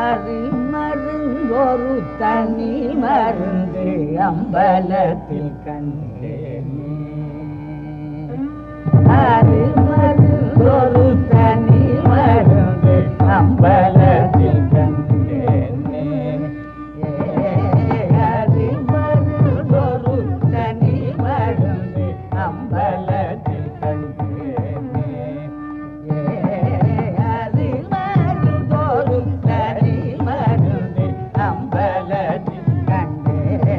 அருமருங்கொரு தனி மருந்து அம்பலத்தில் கண்டேனே. அருமருங்கொரு தனி மருந்து அம்பலத்தில் கண்டேனே. அருமருங்கொரு தனி மருந்து அம்பலத்தில் கண்டேனே. அருமருங்கொரு தனி மருந்து அம்பலத்தில் கண்டேனே.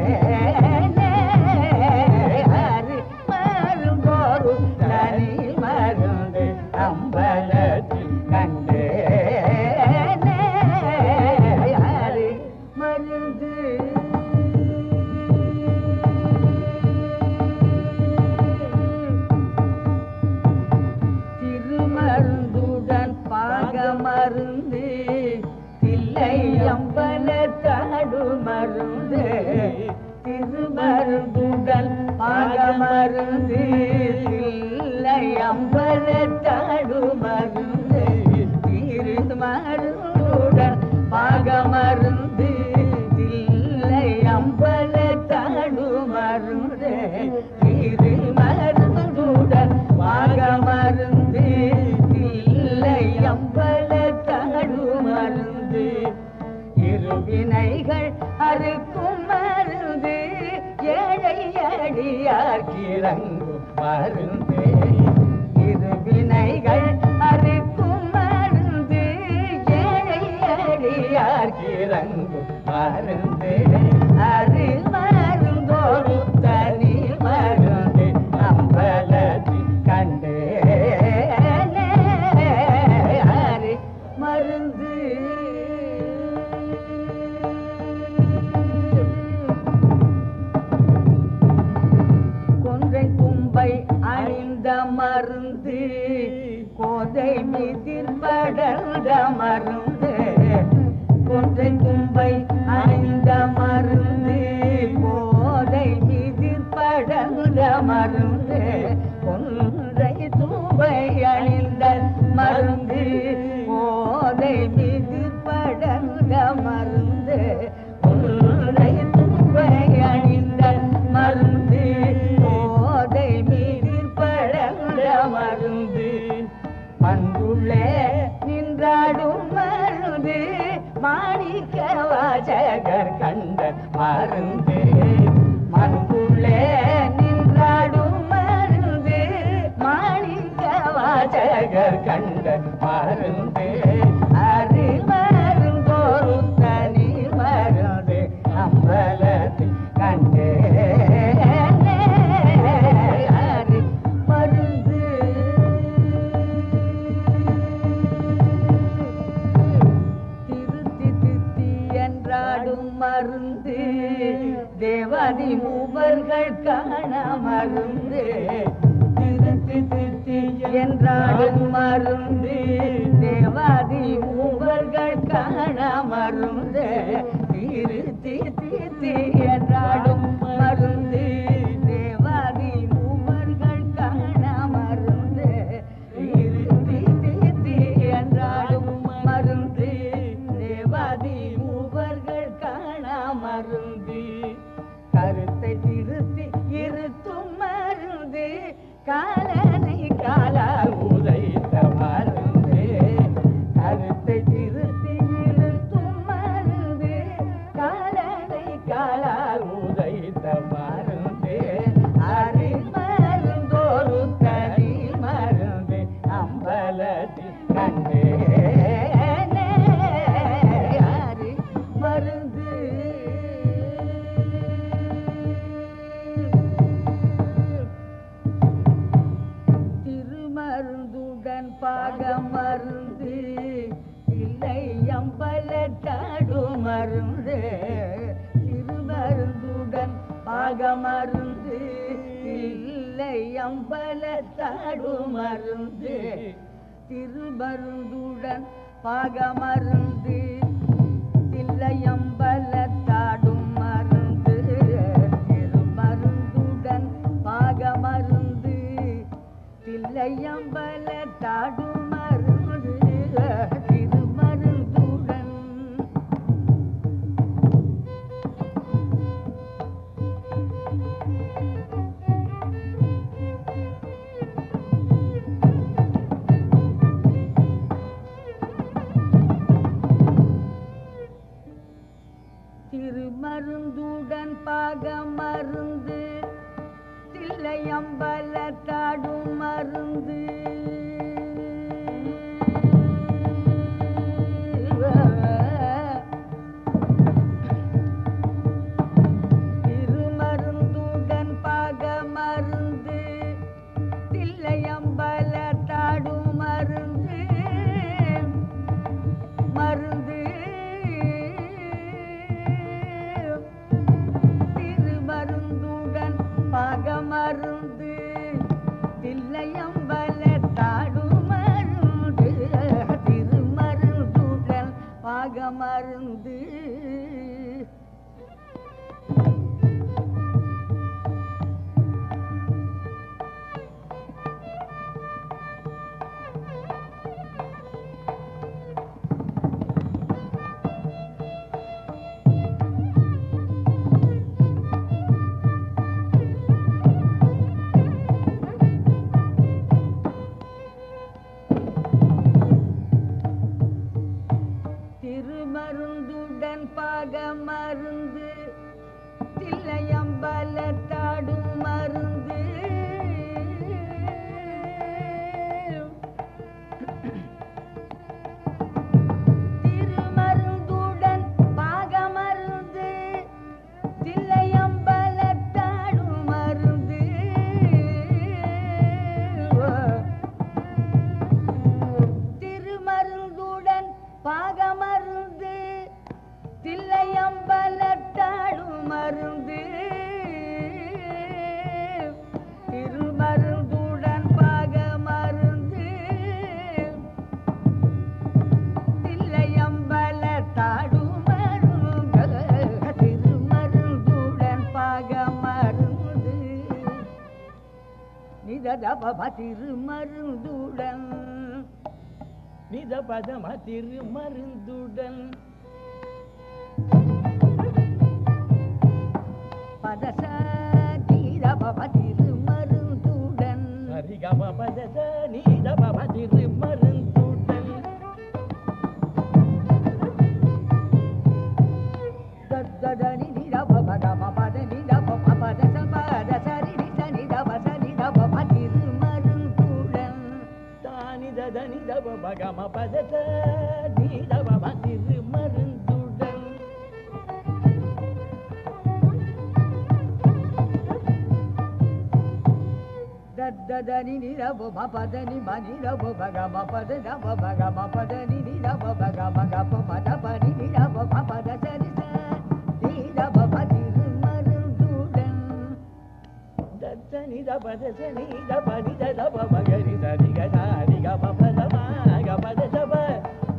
அருமருங்கொரு தனி மருந்து அம்பலத்தில் கண்டேனே. அருமருந்து திருமருந்துடன் பாகமருந்து தில்லை அம்பல தாடுமருந்து. திருமருந்துடன் பாகமருந்து தில்லை அம்பல தாடுமருந்து. திருமருந்துடன் பாகமருந்து தில்லை அம்பல தாடுமருந்து. திருமருந்துடன் பாகமருந்து தில்லை அம்பல தாடுமருந்து. இருவினைகள் அறுக்கும் மருந்து ஏழை அடியார்க்கிறங்கும் மருந்து. இருவினைகள் அறுக்கும் மருந்து ஏழை அடியார்க்கிறங்கும் மருந்து. அருமருங்கொரு தனி மருந்து அம்பலத்தில் கண்டேனே. அருமருந்து கொன்றை தும்பை அணிந்த மருந்து கோதை மீதில் படர்ந்த மருந்து. கொன்றை தும்பை அணிந்த மருந்து கோதை மீதில் படர்ந்த மருந்து. கொன்றை தும்பை அணிந்த மருந்து கோதை மீதில் படர்ந்த மருந்து. கொன்றை தும்பை அணிந்த மருந்து கோதை மீதில் படர்ந்த மருந்து. மன்றுள்ளே நின்றாடும் மருந்து மாணிக்க வாசகர் கண்ட மருந்து. மன்றுள்ளே நின்றாடும் மருந்து மாணிக்க வாசகர் கண்ட மருந்து. அருமருங்கொரு தனி மருந்து அம்பலத்தில் கண்டேனே. அருமருந்து திருத்தி தித்தி என்றாடும் மருந்து தேவாதி மூவர்கள் காண மருந்து. திருத்தி தித்தி என்றாடும் மருந்து தேவாதி மூவர்கள் காண மருந்து. திருத்தி தித்தி என்றாடும் மருந்து தேவாதி மூவர்கள் காண மருந்து. திருத்தி தித்தி என்றாடும் மருந்து தேவாதி மூவர்கள் காண மருந்து. கருத்தை திருத்தி இருத்தும் மருந்து காலனை காலால் உதைத்த மருந்து. கருத்தை திருத்தி இருத்தும் மருந்து காலனை காலால் உதைத்த மருந்து. அருமருங்கொரு தனி மருந்து அம்பலத்தில் கண்டேனே. அருமருந்து திருமருந்துடன் பாகமருந்து இல்லை அம்பல தாடுமருந்து. திருமருந்துடன் பாகமருந்து இல்லை அம்பல தாடுமருந்து. திருமருந்துடன் பாகமருந்து இல்லை அம்பல தாடும் மருந்து. திருமருந்துடன் பாகமருந்து தில்லையம்பல தாடும் மருந்து. திருமருந்துடன் திருமருந்துடன் பாகமருந்து தில்லையம்பலத்தாடும் மருந்து திருமருந்துடன் பாகமருந்து தில்லையம்பலத்தாடும் மருந்து மருந்து திருமருந்துடன் பாகமருந்து தில்லையம்பலத்தாடும் மருந்து திருமருந்துடன் பாகமருந்து திருமருந்துடன் பாகமருந்து தில்லையம்பலத்தாடும் மருந்து திருமருந்துடன் பாகமருந்து தில்லையம்பலத்தாடும் மருந்து திருமருந்துடன் பாகமருந்து தில்லையம்பலத்தாடும் மருந்து திருமருந்துடன் பாகமருந்து தில்லையம்பலத்தாடும் மருந்து திருமருந்துடன் பாகமருந்து நிததப திருமருந்துடன் நிதபதம திருமருந்துடன் பதச நீதபவ திருமருந்துடன் சரிகம பதச நீதபவ திருமருந்துடன் தத்ததனி நிதபவ கம பத நிதபவ பதச பதச நித நிதபச நிதபவ திருமருந்துடன் தானிதத நிதபவ கம பதச நீதபவ திருமருந்துடன் தத்ததனி நிதபவ பதனி மனிதபவ கம பத தபவ கம பதனி நிதபவ கம கம பத பனி நிதபவ பதச நிதபவ திருமருந்துடன் தத்த நிதபதச நீதப நிதபவ மகரி சரிக சாரிகம பதம கபதசப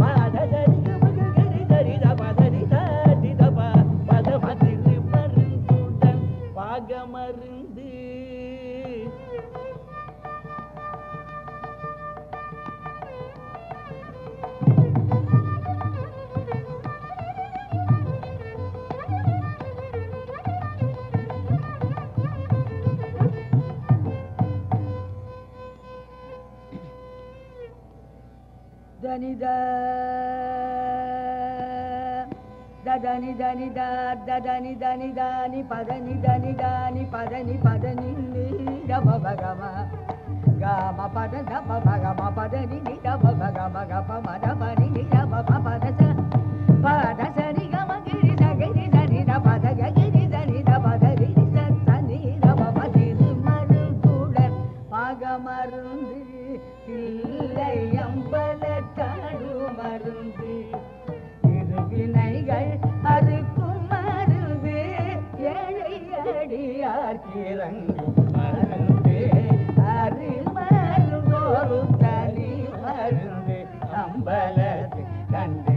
பதசரிக மகரி சரிதப சரித நிதப பதம திருமருந்துடன் பாகமருந்து தனித ததனி தனித ததனி தனி தானி பதனி தனி தானி பதனி பதனி நிதபவ கம கம பத தபவ கம பதனி நிதபவ கம கப மத பனி நிதபவ பதச பதச நிகம கிரி சகிரி சனித பத கிரி சனித பதரி சனி தபவ திருமருந்துடன் பாகமருந்து தில்லையம்பலத்தாடும் மருந்து திருவினைகள் அறுக்கும் மருந்து ஏழை அடியார்க்கிறங்கும் மருந்து அருமருந்தோறும் தனி மருந்து அம்பலத்து கண்டு